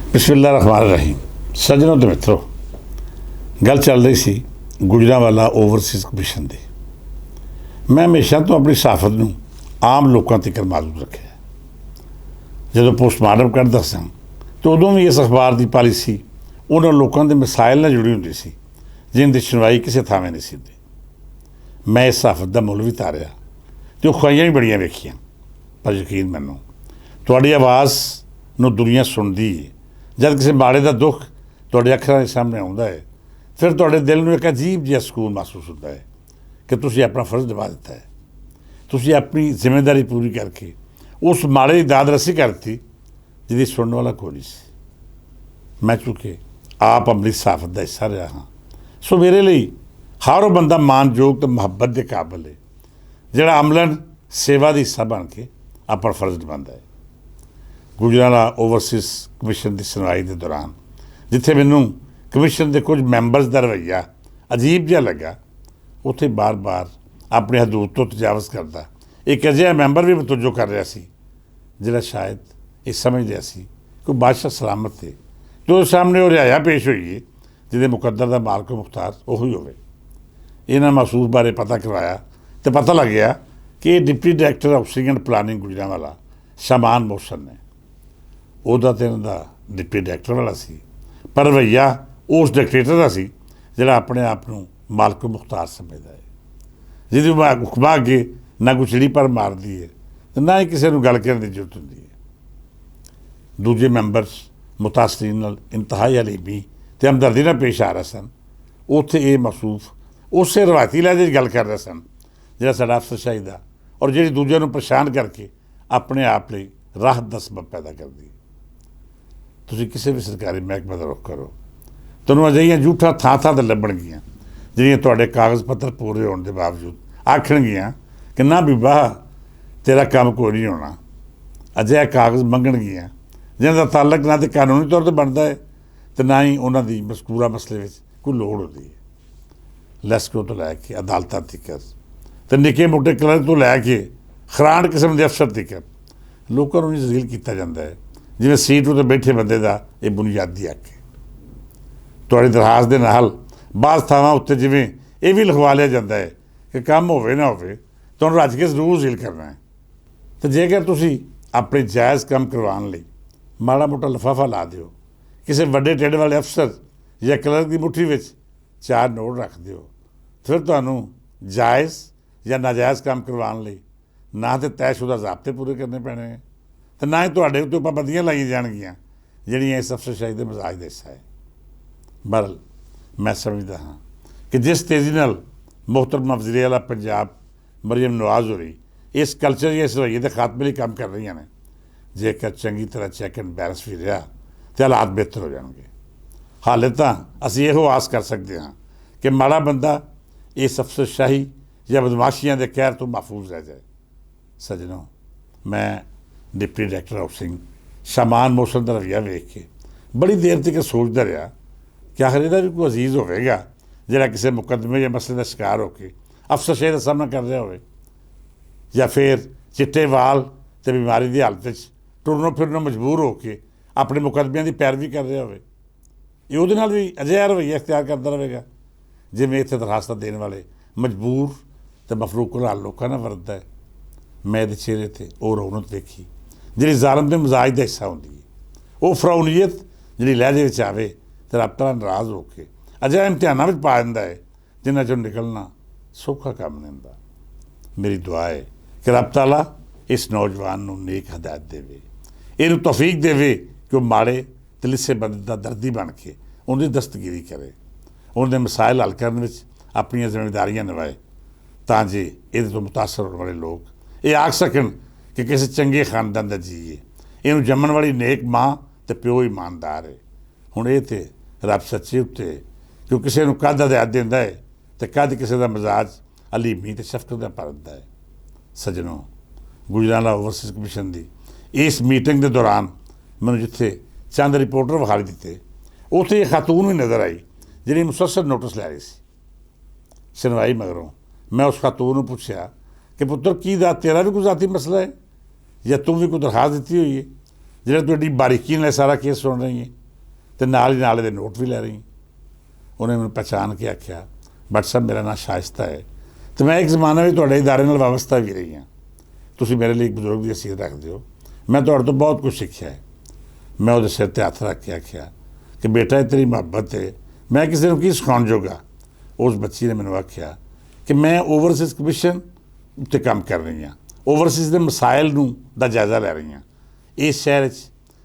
बिस्मिल्लाह रहमान रहीम। सज्जनों तो मित्रों, गल चल रही सी गुजरांवाला ओवरसीज़ कमीशन की। मैं हमेशा तो अपनी सहाफत नूं आम लोगों तक मारूफ रखे। जो पोस्टमार्टम करता सा तो उदों भी इस अखबार की पॉलिसी उन्होंने लोगों के मसाइल नाल जुड़ी होंदी सी जिनकी सुनवाई किसी थावें नहीं सी हुंदी। मैं इस सहाफत का मुल भी तारिया तो खुआइयां भी बड़ियां वेखियां, पर यकीन मनो तुहाडी आवाज़ नूं दुनिया सुनती है। जब किसी माड़े का दुख तुहाडे अखरां दे सामने आउंदा है, फिर तुहाडे दिल नूं एक अजीब जिहा सकून महसूस होता है कि तुसीं अपना फर्ज निभा दिता है। तुसीं अपनी जिम्मेदारी पूरी करके उस माड़े की दाद रसी करती जिहदी सुनने वाला कोई नहीं सी। मैं चूँकि आप अपनी सहाफत का हिस्सा रहा हाँ, सो मेरे लिए हर वो बंदा मानयोग तो मुहब्बत के काबिल है जिहड़ा अमलन सेवा का हिस्सा बन के अपना फर्ज निभाता है। गुजरांवाला ओवरसीज़ कमीशन की सुनवाई के दौरान जिथे मैनू कमीशन के कुछ मैंबरस का रवैया अजीब जिहा लगा, उत्थे बार बार अपनी हदूद तो तजावज़ करता एक अजिहा मैंबर भी मतवजो कर रहा सी जिहड़ा शायद ये समझ लिया सी कोई बादशाह सलामत थे जो सामने वो रिहाया पेश हुई है जिहदे मुकद्दर का मालक मुख्तार उही होवे। इन्हां महसूस बारे पता करवाया तो पता लग गया कि deputy director housing and planning Gujranwala Shaman Mohsin ने ਉਹਦਾ तो इन्हों का डिप्टी डायरैक्टर वाला सी, पर रवैया उस डिक्टेटर का सी जिहड़ा अपने आप को मालक मुख्तार समझदा है, जिहदी हुक्मां अगे ना कोई चिड़ी पर मारदी है तो ना ही किसी को गल करने की जरूरत होंदी है। दूजे मैंबर्स मुतासरीन नाल इंतहाई हलीमी ते हमदर्दी नाल पेश आ रहे सन। उत्थे ये महसूस उस रवायती लहजे गल कर रहे सन जिहड़ा साडा अफसरशाही दा और जिहड़ी दूजिਆਂ ਨੂੰ परेशान करके अपने आप ਲਈ राहत ਦਾ सबब पैदा करदी है। तुसीं किसी भी सरकारी महकमे का रुख करो, तुहानूं अजिहियां झूठा थां थां ते लभणगीਆਂ ਜਿਹੜੀਆਂ ਤੁਹਾਡੇ कागज़ पत्र पूरे होने के बावजूद आखणगीਆਂ कि ना बीबा तेरा काम कोई नहीं होना। अजिहा कागज़ मंगणगीਆਂ जिन्हां दा ताल्लुक ना तो कानूनी तौर पर बनता है तो ना ही उन्हां दी मज़कूरा मसले में कोई लोड़ होती है। लैस्को तो लैके अदालतां तक तो निक्के मोटे क्लर्क तो लैके खरांड किस्म के अफसर तक लोगों को जलील किया जाता है जिवें सीट उत्ते बैठे बंदे का यह बुनियादी हक है। तुहाडी दरखास्त के नाल बाज़ थावां उत्ते जिवें यह भी लिखवा लिया जाता है कि काम होवे ना होवे तुहानूं रज के जरूर झील करना है। तो जेकर तुसीं अपने जायज़ काम करवाउण लई माड़ा मोटा लिफाफा ला दिओ, किसी वड्डे ढिड वाले अफसर या क्लर्क की मुट्ठी में 4 नोट रख दिओ, फिर तुहानूं जायज़ या नाजायज़ काम करवाउण लई ना तो तयशुदा ज़ाब्ते पूरे करने पैने हैं तो ना ही तुहाडे उत्ते पाबंदियां लाई जाणगीਆਂ ਜਿਹੜੀਆਂ इस अफसरशाही के मजाज का हिस्सा है। बहरल मैं समझदा हाँ कि जिस तेज़ी नाल मोहतरमा वज़ीर आला पंजाब मरियम नवाज़ हो रही इस कल्चर या इस रवैये के खात्मे लिए काम कर रही ने, जेकर चंगी तरह चैक एंड बैलेंस भी रहा तो हालात बेहतर हो जाएंगे। हाले तो असीं इहो आस कर सकते हाँ कि माड़ा बंदा इस अफसरशाही या बदमाशियां के कहर तो महफूज रह जाए। सज्जनों, मैं डिप्टी डायरैक्टर हाउसिंग शमान मोहसन का रवैया वेख के बड़ी देर तक सोचता रहा कि आखिर इहदा भी कोई अजीज़ होगा जिहड़ा किसी मुकदमे या मसले का शिकार होकर अफसरशाही का सामना कर रहा हो, या फिर चिट्टे वाल तो बीमारी की हालत टुरनों फिरनों मजबूर होकर अपने मुकदमिਆਂ की पैरवी कर रहा हो। ये उहदे नाल भी अजिहा रवैया इख्तियार करता रहेगा जिवें इत्थे दरखास्तां देने वाले मजबूर तो मफरूक हाल लोगों नाल वरतदा है। मैं इहदे चेहरे ते वो रौनक देखी जिहड़ी ज़ालम के मजाज का हिस्सा होंदी है, वो फरौनीयत जिहड़ी लहजे विच आवे तो रब तआला नाराज़ होकर अजिहा इम्तिहानां विच पा दिंदा है जिन्हां चों निकलना सौखा काम नहीं हुंदा। मेरी दुआ है कि रब तआला इस नौजवान नूं नेक हदायत देवे, इहनूं तौफीक देवे कि वो माड़े ते लिस्से बंदे दा दर्दी बन के उनकी दस्तगिरी करे, उनके मसाइल हल करने विच अपनियां जिम्मेदारियां निभाए तां जे इहदे तो मुतासर होने वाले लोग ये आख सकन कि किसी चंगे खानदान का जी है, इनू जमन वाली नेक माँ तो प्यो ईमानदार है। हुण ये तो रब सच्चे उत्ते कि किसी को कद हदायत देंदा है तो कद किसी का मजाज हलीमी तो शफकत का भरदा है। सज्जनों, गुजरांवाला ओवरसीज़ कमीशन की इस मीटिंग के दौरान मैंने जिथे चंद रिपोर्टर विखाई दिते उत्थे एक खातून भी नज़र आई जिहड़ी मुसलसल नोटिस लै रही सी। सुनवाई मगरों मैं उस खातून नूं पुछया कि पुत्र की तेरा भी कोई जाती मसला है या तुम भी कोई दरखास्त दी हुई है जिहड़ा तू एडी बारीकी नाल सारा केस सुन रही है। तो नाल ही नाल नोट भी लै रही। उन्हें मैं पहचान के आख्या बट साहब मेरा नाम शाइस्ता है, तो मैं एक जमाने में तुहाडे इदारे नाल वाबस्ता भी रही हाँ, तुसीं मेरे लिए एक बजुर्ग की हैसियत रखते हो, मैं तुहाडे तो बहुत कुछ सीखा है। मैं उहदे सिर ते हथ रख के आख्या कि बेटा ये तेरी मुहब्बत है, मैं किसी को की सिखाउण जोगा। उस बच्ची ने मैनूं आख्या कि मैं ओवरसीज़ कमीशन उत्ते काम कर रही हाँ, ओवरसीज़ के मसाइल नूं दा जायज़ा लै रही हाँ। इस शहर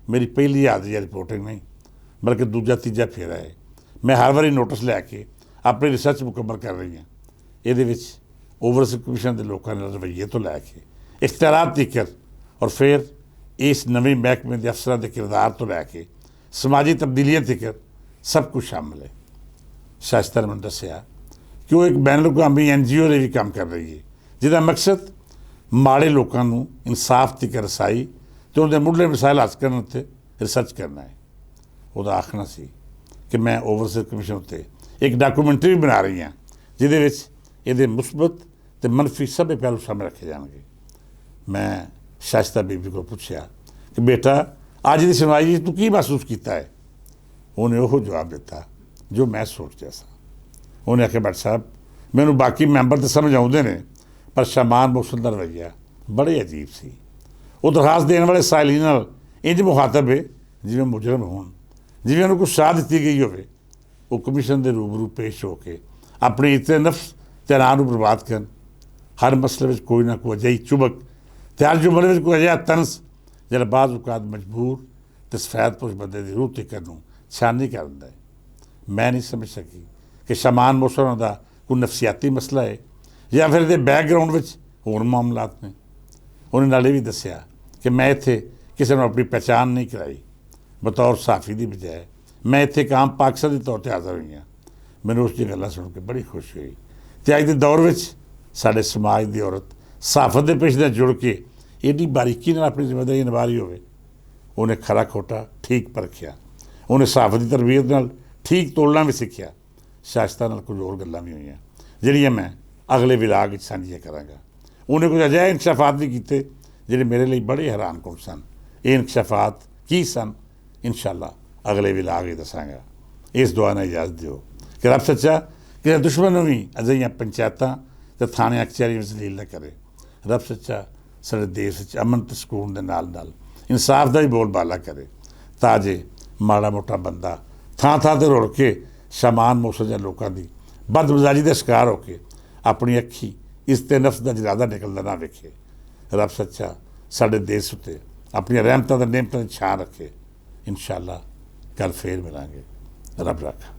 मेरी पहली यादगी रिपोर्टिंग नहीं बल्कि दूजा तीजा फेरा है। मैं हर बारी नोटिस लैके अपनी रिसर्च मुकम्मल कर रही हाँ। ये ओवरसीज़ कमीशन के लोगों के रवैये तो लैके इख्तियारात तिकर और फिर इस नवे महकमे के अफसरों के किरदार तो लैके समाजी तब्दीलियां तिकर सब कुछ शामिल है। शाइस्ता ने मैंने दसिया कि वो एक बैन अवी NGO लिए भी काम कर रही है, जिसका मकसद माड़े लोगों को इंसाफ तक रसाई तो उनके मुढ़ले मसाइल हल करने उत्ते रिसर्च करना है। वह आखना सी कि मैं ओवरसीज़ कमीशन उत्ते एक डॉक्यूमेंट्री भी बना रही हाँ, जिहदे मुस्बत तो मनफी सभी पहलू सामने रखे जाएंगे। मैं शाइस्ता बीबी को पूछा कि बेटा अज की सुनवाई तू की महसूस किया है। उन्हें वो जवाब दिता जो मैं सोचता सा। उन्हें आख्या भट्ट साहब मैनू बाकी मैंबर तो समझ आते हैं, पर शमान मुर्शद का रवैया बड़े अजीब सी। वो दरखास्त देने वाले साइली नाल इंज मुखातब है जिवें मुजरम होण, जिवें उन्हें कुछ सलाह दी गई होवे। वो कमीशन के रूबरू पेश होकर अपने इतने नफ्स ते राह नूं बर्बाद करन। हर मसले में कोई ना कोई अजिही चुभक ते हर जुमले में कोई अजिहा तंस जिहड़ा बाज़ औकात मजबूर ते सफैदपोश बंदे की रूह तिकर नूं छानी कर दिंदा है। मैं नहीं समझ सकी कि शमान मुर्शद का कोई नफसियाती मसला है या फिर ये बैकग्राउंड में होर मामलात ने। उन्हें नाले भी दसिया कि मैं इत्थे किसी ने अपनी पहचान नहीं कराई, बतौर सहाफ़ी की बजाय मैं इत्थे एक आम पाकिस्तान के तौर पर हाज़र हुई हाँ। मैंने उसकी गल्लां सुन के बड़ी खुशी हुई। तो अज के दौर में साडे समाज की औरत सहाफत के पेश जुड़ के एडी बारीकी नाल अपनी जिम्मेदारी निभा रही होवे। उन्हें खरा खोटा ठीक परखिया, उन्हें सहाफत की तरबीयत नाल ठीक तोलना भी सीखिया। शाइस्ता नाल कुछ होर गल्लां भी हुई जिहड़ियां मैं अगले विलाग साझियां करांगा। उन्हें कुछ अजिहे इंकशाफात भी किए जिहड़े मेरे लिए बड़े हैरानकुन सन। ये इंकशाफात की सन इंशाअल्लाह अगले विलाग ही दसांगा। इस दुआ ने इजाज़त दिओ कि रब सच्चा किसी दुश्मन नूं भी अजिहियां पंचायतां ते थाणे कचहरी में जलील न करे। रब सच्चा साडे देश अमन ते सकून दे नाल नाल इंसाफ का भी बोलबाला करे, ताजे माड़ा मोटा बंदा थां थां ते रुड़ के शमान मुर्शद या लोगों की बदमिजाजी का शिकार होकर अपनी अखी इस ते नफ्स का जरादा निकलता ना वेखे। रब सच्चा साडे देश उत्ते अपनी रहमतां ते नेमतां दी छां रखे। इंशाअल्लाह कल फिर मिलांगे। रब रखा।